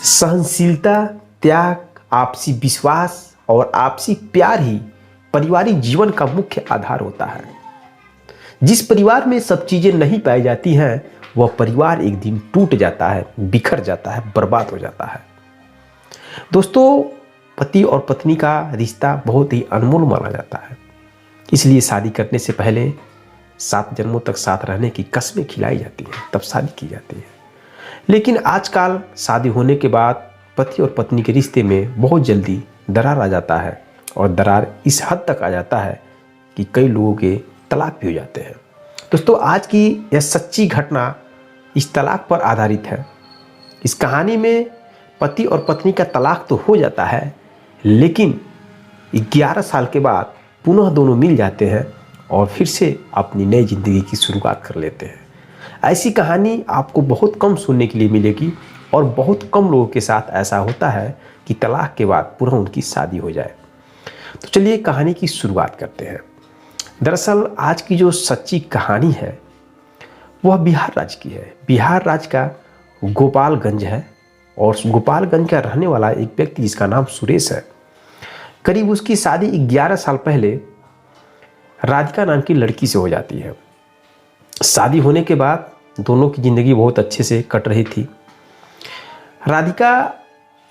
सहनशीलता, त्याग, आपसी विश्वास और आपसी प्यार ही पारिवारिक जीवन का मुख्य आधार होता है। जिस परिवार में सब चीजें नहीं पाई जाती हैं, वह परिवार एक दिन टूट जाता है, बिखर जाता है, बर्बाद हो जाता है। दोस्तों, पति और पत्नी का रिश्ता बहुत ही अनमोल माना जाता है। इसलिए शादी करने से पहले 7 जन्मों तक साथ रहने की कसमें खिलाई जाती हैं, तब शादी की जाती है। लेकिन आजकल शादी होने के बाद पति और पत्नी के रिश्ते में बहुत जल्दी दरार आ जाता है, और दरार इस हद तक आ जाता है कि कई लोगों के तलाक भी हो जाते हैं। दोस्तों, आज की यह सच्ची घटना इस तलाक पर आधारित है। इस कहानी में पति और पत्नी का तलाक तो हो जाता है, लेकिन 11 साल के बाद पुनः दोनों मिल जाते हैं और फिर से अपनी नई जिंदगी की शुरुआत कर लेते हैं। ऐसी कहानी आपको बहुत कम सुनने के लिए मिलेगी, और बहुत कम लोगों के साथ ऐसा होता है कि तलाक के बाद पुनः उनकी शादी हो जाए। तो चलिए कहानी की शुरुआत करते हैं। दरअसल आज की जो सच्ची कहानी है वह बिहार राज्य की है। बिहार राज्य का गोपालगंज है, और गोपालगंज का रहने वाला एक व्यक्ति जिसका नाम सुरेश है। करीब उसकी शादी 11 साल पहले राधिका नाम की लड़की से हो जाती है। शादी होने के बाद दोनों की ज़िंदगी बहुत अच्छे से कट रही थी। राधिका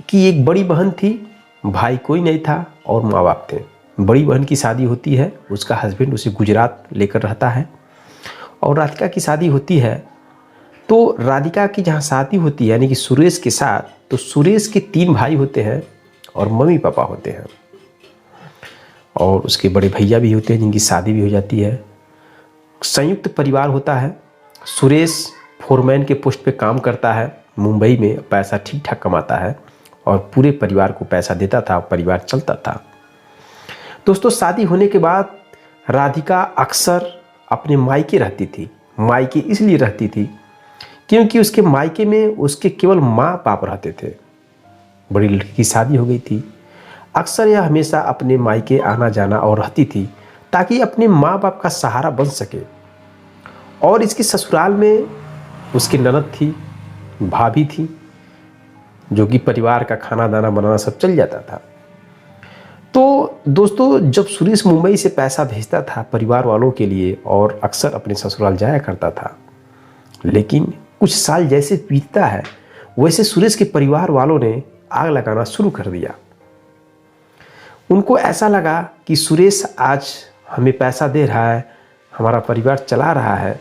की एक बड़ी बहन थी, भाई कोई नहीं था और माँ बाप थे। बड़ी बहन की शादी होती है, उसका हस्बैंड उसे गुजरात लेकर रहता है, और राधिका की शादी होती है। तो राधिका की जहाँ शादी होती है यानी कि सुरेश के साथ, तो सुरेश के 3 भाई होते हैं और मम्मी पापा होते हैं, और उसके बड़े भैया भी होते हैं जिनकी शादी भी हो जाती है। संयुक्त परिवार होता है। सुरेश फोरमैन के पोस्ट पे काम करता है मुंबई में, पैसा ठीक ठाक कमाता है और पूरे परिवार को पैसा देता था, परिवार चलता था। दोस्तों, शादी होने के बाद राधिका अक्सर अपने मायके रहती थी। मायके इसलिए रहती थी क्योंकि उसके मायके में उसके केवल माँ बाप रहते थे। बड़ी लड़की की शादी हो गई थी। अक्सर यह हमेशा अपने मायके आना जाना और रहती थी ताकि अपने माँ बाप का सहारा बन सके। और इसके ससुराल में उसकी ननद थी, भाभी थी, जो कि परिवार का खाना दाना बनाना सब चल जाता था। तो दोस्तों, जब सुरेश मुंबई से पैसा भेजता था परिवार वालों के लिए और अक्सर अपने ससुराल जाया करता था, लेकिन कुछ साल जैसे बीतता है वैसे सुरेश के परिवार वालों ने आग लगाना शुरू कर दिया। उनको ऐसा लगा कि सुरेश आज हमें पैसा दे रहा है, हमारा परिवार चला रहा है,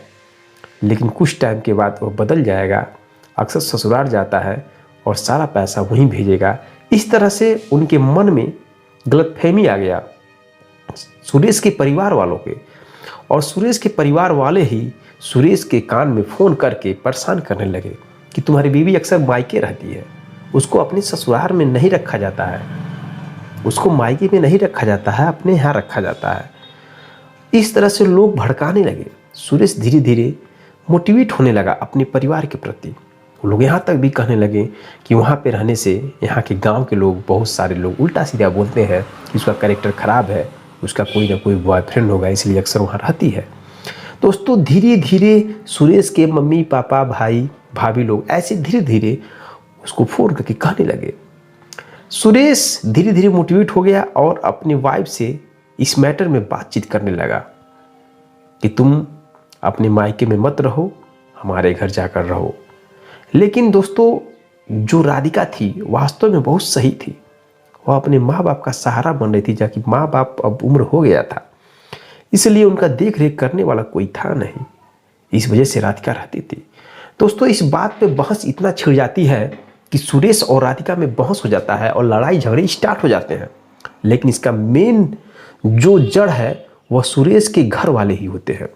लेकिन कुछ टाइम के बाद वो बदल जाएगा, अक्सर ससुराल जाता है और सारा पैसा वहीं भेजेगा। इस तरह से उनके मन में गलतफहमी आ गया सुरेश के परिवार वालों के, और सुरेश के परिवार वाले ही सुरेश के कान में फ़ोन करके परेशान करने लगे कि तुम्हारी बीवी अक्सर मायके रहती है, उसको अपने ससुराल में नहीं रखा जाता है, उसको मायके में नहीं रखा जाता है, अपने यहाँ रखा जाता है। इस तरह से लोग भड़काने लगे। सुरेश धीरे धीरे मोटिवेट होने लगा अपने परिवार के प्रति। लोग यहाँ तक भी कहने लगे कि वहाँ पे रहने से यहाँ के गांव के लोग, बहुत सारे लोग उल्टा सीधा बोलते हैं कि उसका कैरेक्टर ख़राब है, उसका कोई ना कोई बॉयफ्रेंड होगा, इसलिए अक्सर वहाँ रहती है। दोस्तों, धीरे धीरे सुरेश के मम्मी पापा, भाई भाभी लोग ऐसे धीरे धीरे उसको फ़ोन करके कहने लगे। सुरेश धीरे धीरे मोटिवेट हो गया और अपनी वाइफ से इस मैटर में बातचीत करने लगा कि तुम अपने मायके में मत रहो, हमारे घर जाकर रहो। लेकिन दोस्तों, जो राधिका थी वास्तव में बहुत सही थी। वह अपने माँ बाप का सहारा बन रही थी, जबकि माँ बाप अब उम्र हो गया था, इसलिए उनका देख रेख करने वाला कोई था नहीं। इस वजह से राधिका रहती थी। दोस्तों, इस बात पे बहस इतना छिड़ जाती है कि सुरेश और राधिका में बहस हो जाता है और लड़ाई झगड़े स्टार्ट हो जाते हैं। लेकिन इसका मेन जो जड़ है वह सुरेश के घर वाले ही होते हैं।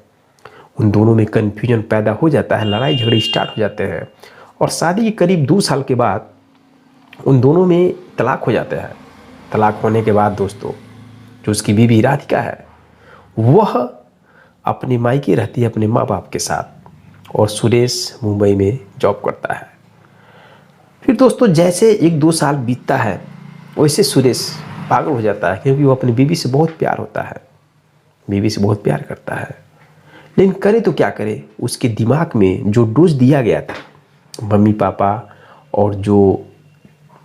उन दोनों में कन्फ्यूजन पैदा हो जाता है, लड़ाई झगड़े स्टार्ट हो जाते हैं, और शादी के करीब 2 साल के बाद उन दोनों में तलाक हो जाता है। तलाक होने के बाद दोस्तों, जो उसकी बीवी राधिका है वह अपने मायके रहती है अपने माँ बाप के साथ, और सुरेश मुंबई में जॉब करता है। फिर दोस्तों, जैसे 1-2 साल बीतता है वैसे सुरेश पागल हो जाता है, क्योंकि वो अपनी बीवी से बहुत प्यार होता है, बीवी से बहुत प्यार करता है। लेकिन करे तो क्या करे, उसके दिमाग में जो डोज दिया गया था मम्मी पापा और जो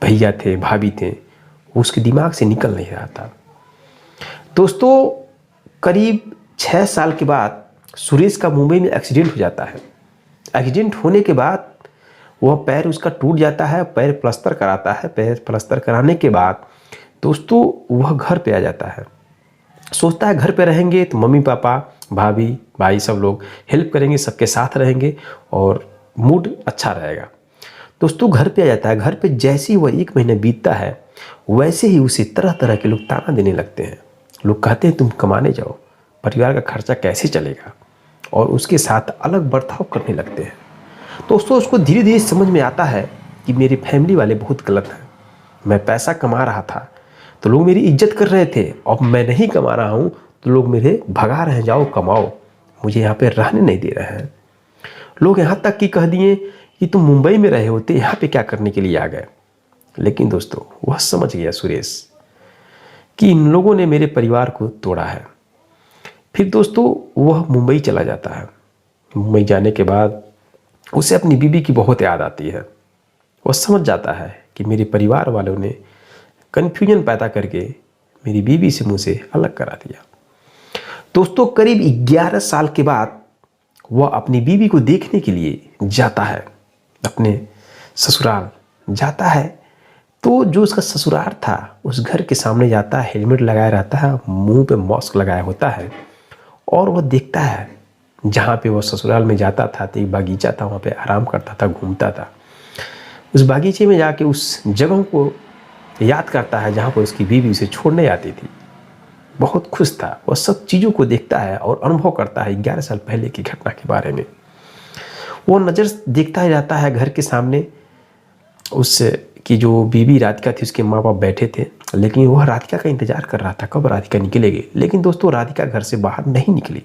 भैया थे, भाभी थे, वो उसके दिमाग से निकल नहीं रहा था। दोस्तों करीब 6 साल के बाद सुरेश का मुंबई में एक्सीडेंट हो जाता है। एक्सीडेंट होने के बाद वह पैर उसका टूट जाता है, पैर प्लास्टर कराता है। पैर प्लास्टर कराने के बाद दोस्तों वह घर पे आ जाता है। सोचता है घर पे रहेंगे तो मम्मी पापा, भाभी, भाई सब लोग हेल्प करेंगे, सबके साथ रहेंगे और मूड अच्छा रहेगा। दोस्तों घर पे आ जाता है। घर पे जैसे ही वह 1 महीना बीतता है वैसे ही उसे तरह तरह के लोग ताना देने लगते हैं। लोग कहते हैं तुम कमाने जाओ, परिवार का खर्चा कैसे चलेगा, और उसके साथ अलग बर्ताव करने लगते हैं। दोस्तों उसको धीरे धीरे समझ में आता है कि मेरी फैमिली वाले बहुत गलत हैं। मैं पैसा कमा रहा था तो लोग मेरी इज्जत कर रहे थे, अब मैं नहीं कमा रहा हूँ तो लोग मेरे भगा रहे हैं, जाओ कमाओ, मुझे यहाँ पे रहने नहीं दे रहे हैं। लोग यहाँ तक कि कह दिए कि तुम मुंबई में रहे होते, यहाँ पे क्या करने के लिए आ गए। लेकिन दोस्तों वह समझ गया सुरेश कि इन लोगों ने मेरे परिवार को तोड़ा है। फिर दोस्तों वह मुंबई चला जाता है। मुंबई जाने के बाद उसे अपनी बीवी की बहुत याद आती है। वह समझ जाता है कि मेरे परिवार वालों ने कन्फ्यूजन पैदा करके मेरी बीवी से मुझे अलग करा दिया। दोस्तों करीब 11 साल के बाद वह अपनी बीवी को देखने के लिए जाता है, अपने ससुराल जाता है। तो जो उसका ससुराल था उस घर के सामने जाता है, हेलमेट लगाया रहता है, मुंह पे मास्क लगाया होता है, और वह देखता है जहाँ पे वह ससुराल में जाता था तो एक बागीचा था, वहाँ पे आराम करता था, घूमता था। उस बागीचे में जाके उस जगह को याद करता है जहाँ पर उसकी बीवी उसे छोड़ने आती थी। बहुत खुश था। वह सब चीज़ों को देखता है और अनुभव करता है 11 साल पहले की घटना के बारे में। वो नज़र देखता ही रहता है घर के सामने उस की जो बीवी राधिका थी, उसके माँ बाप बैठे थे, लेकिन वह राधिका का इंतजार कर रहा था कब राधिका निकलेगी। लेकिन दोस्तों राधिका घर से बाहर नहीं निकली।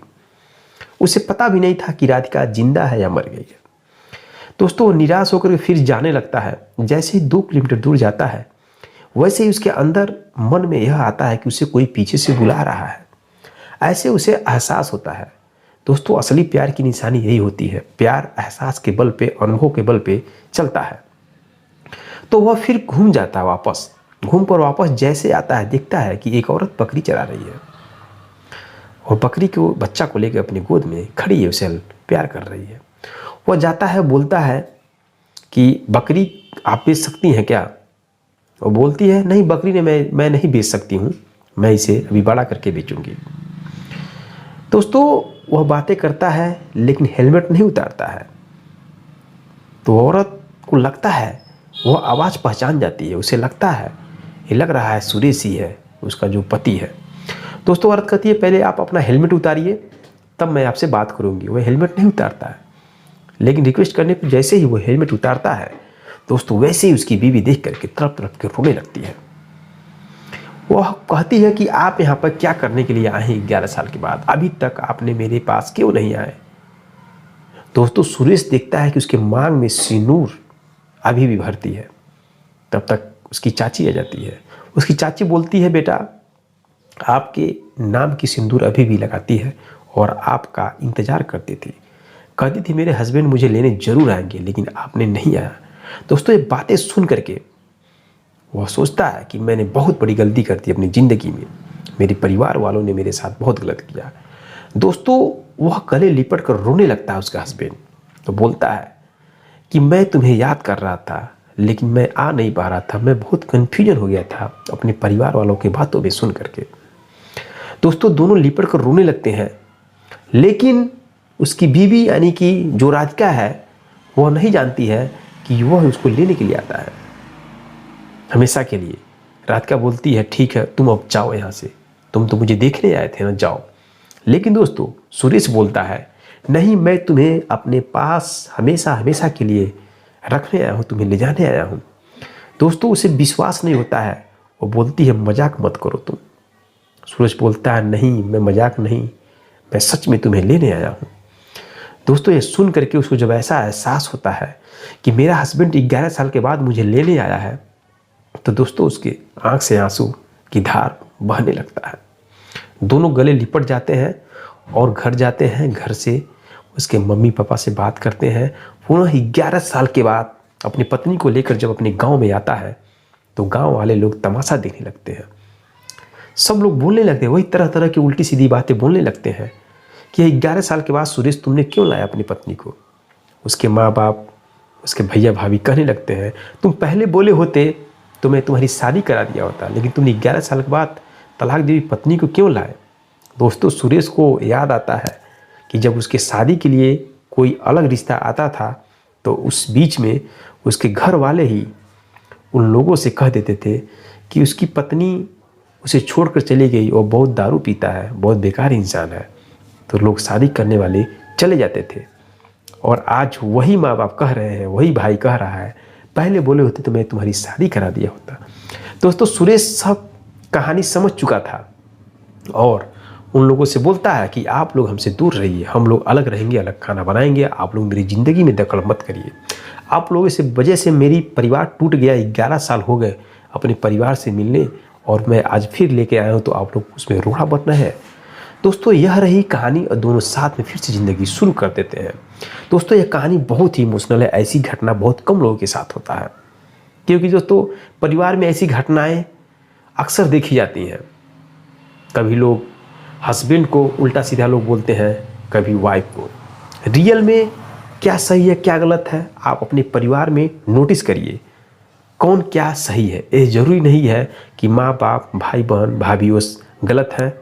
उसे पता भी नहीं था कि राधिका जिंदा है या मर गई है। दोस्तों निराश होकर फिर जाने लगता है। जैसे ही 2 किलोमीटर दूर जाता है वैसे ही उसके अंदर मन में यह आता है कि उसे कोई पीछे से बुला रहा है। ऐसे उसे एहसास होता है। दोस्तों असली प्यार की निशानी यही होती है, प्यार एहसास के बल पे, अनुभव के बल पे चलता है। तो वह फिर घूम जाता है वापस। घूम कर वापस जैसे आता है देखता है कि एक औरत बकरी चरा रही है और बकरी को बच्चा को लेकर अपनी गोद में खड़ी है, उसे प्यार कर रही है। वह जाता है, बोलता है कि बकरी आप बेच सकती हैं क्या। वो बोलती है नहीं बकरी ने मैं नहीं बेच सकती हूँ, मैं इसे अभी बड़ा करके बेचूंगी। दोस्तों वह बातें करता है लेकिन हेलमेट नहीं उतारता है। तो औरत को लगता है, वह आवाज़ पहचान जाती है, उसे लगता है ये लग रहा है सुरेश ही है, उसका जो पति है। दोस्तों औरत कहती है पहले आप अपना हेलमेट उतारिए तब मैं आपसे बात करूंगी। वह हेलमेट नहीं उतारता है, लेकिन रिक्वेस्ट करने पर जैसे ही वो हेलमेट उतारता है दोस्तों वैसे ही उसकी बीवी देख करके तड़प तड़प के रोने लगती है। वह कहती है कि आप यहाँ पर क्या करने के लिए आए हैं 11 साल के बाद, अभी तक आपने मेरे पास क्यों नहीं आए। दोस्तों सुरेश देखता है कि उसके मांग में सिंदूर अभी भी भरती है। तब तक उसकी चाची आ जाती है। उसकी चाची बोलती है बेटा आपके नाम की सिंदूर अभी भी लगाती है और आपका इंतजार करती थी, कहती थी मेरे हस्बैंड मुझे लेने जरूर आएंगे लेकिन आपने नहीं आया। दोस्तों ये बातें सुन करके वह सोचता है कि मैंने बहुत बड़ी गलती कर दी अपनी ज़िंदगी में, मेरे परिवार वालों ने मेरे साथ बहुत गलत किया। दोस्तों वह गले लिपट कर रोने लगता है उसका हस्बैंड। तो बोलता है कि मैं तुम्हें याद कर रहा था लेकिन मैं आ नहीं पा रहा था, मैं बहुत कन्फ्यूजन हो गया था अपने परिवार वालों की बातों में सुन करके। दोस्तों दोनों लिपट कर रोने लगते हैं, लेकिन उसकी बीवी यानी कि जो राधिका है वह नहीं जानती है कि वह उसको लेने के लिए आता है हमेशा के लिए। राधिका बोलती है ठीक है तुम अब जाओ यहाँ से, तुम तो मुझे देखने आए थे ना, जाओ। लेकिन दोस्तों सुरेश बोलता है नहीं मैं तुम्हें अपने पास हमेशा हमेशा के लिए रखने आया हूँ, तुम्हें ले जाने आया हूँ। दोस्तों उसे विश्वास नहीं होता है। वो बोलती है मजाक मत करो तुम। सूरज बोलता है नहीं मैं मजाक नहीं, मैं सच में तुम्हें लेने आया हूँ। दोस्तों ये सुन करके उसको जब ऐसा एहसास होता है कि मेरा हस्बैंड 11 साल के बाद मुझे लेने आया है, तो दोस्तों उसके आंख से आंसू की धार बहने लगता है। दोनों गले लिपट जाते हैं और घर जाते हैं। घर से उसके मम्मी पापा से बात करते हैं। पुनः 11 साल के बाद अपनी पत्नी को लेकर जब अपने गांव में आता है तो गांव वाले लोग तमाशा देखने लगते हैं। सब लोग बोलने लगते हैं, वही तरह तरह की उल्टी सीधी बातें बोलने लगते हैं कि 11 साल के बाद सुरेश तुमने क्यों लाया अपनी पत्नी को। उसके माँ बाप, उसके भैया भाभी कहने लगते हैं, तुम पहले बोले होते तो मैं तुम्हारी शादी करा दिया होता, लेकिन तुमने 11 साल के बाद तलाक दी हुई पत्नी को क्यों लाए। दोस्तों, सुरेश को याद आता है कि जब उसके शादी के लिए कोई अलग रिश्ता आता था तो उस बीच में उसके घर वाले ही उन लोगों से कह देते थे कि उसकी पत्नी उसे छोड़कर चली गई और बहुत दारू पीता है, बहुत बेकार इंसान है। तो लोग शादी करने वाले चले जाते थे। और आज वही माँ बाप कह रहे हैं, वही भाई कह रहा है, पहले बोले होते तो मैं तुम्हारी शादी करा दिया होता। दोस्तों, सुरेश सब कहानी समझ चुका था और उन लोगों से बोलता है कि आप लोग हमसे दूर रहिए, हम लोग अलग रहेंगे, अलग खाना बनाएंगे, आप लोग मेरी ज़िंदगी में दखल मत करिए। आप लोगों से वजह से मेरी परिवार टूट गया, 11 साल हो गए अपने परिवार से मिलने और मैं आज फिर लेके आया हूँ, तो आप लोग उसमें रोड़ा बनना है। दोस्तों, यह रही कहानी और दोनों साथ में फिर से ज़िंदगी शुरू कर देते हैं। दोस्तों, यह कहानी बहुत ही इमोशनल है। ऐसी घटना बहुत कम लोगों के साथ होता है, क्योंकि दोस्तों परिवार में ऐसी घटनाएं अक्सर देखी जाती हैं। कभी लोग हस्बैंड को उल्टा सीधा लोग बोलते हैं, कभी वाइफ को। रियल में क्या सही है क्या गलत है, आप अपने परिवार में नोटिस करिए कौन क्या सही है। ये जरूरी नहीं है कि माँ बाप, भाई बहन, भाभी उस गलत हैं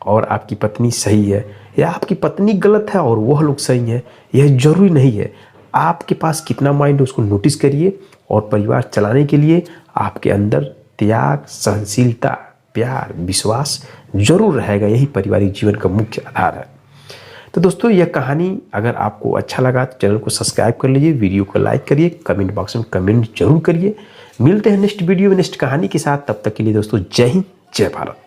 और आपकी पत्नी सही है, या आपकी पत्नी गलत है और वह लोग सही हैं। यह जरूरी नहीं है। आपके पास कितना माइंड है उसको नोटिस करिए और परिवार चलाने के लिए आपके अंदर त्याग, सहनशीलता, प्यार, विश्वास जरूर रहेगा। यही पारिवारिक जीवन का मुख्य आधार है। तो दोस्तों, यह कहानी अगर आपको अच्छा लगा तो चैनल को सब्सक्राइब कर लीजिए, वीडियो को लाइक करिए, कमेंट बॉक्स में कमेंट जरूर करिए। मिलते हैं नेक्स्ट वीडियो में नेक्स्ट कहानी के साथ। तब तक के लिए दोस्तों, जय हिंद, जय भारत।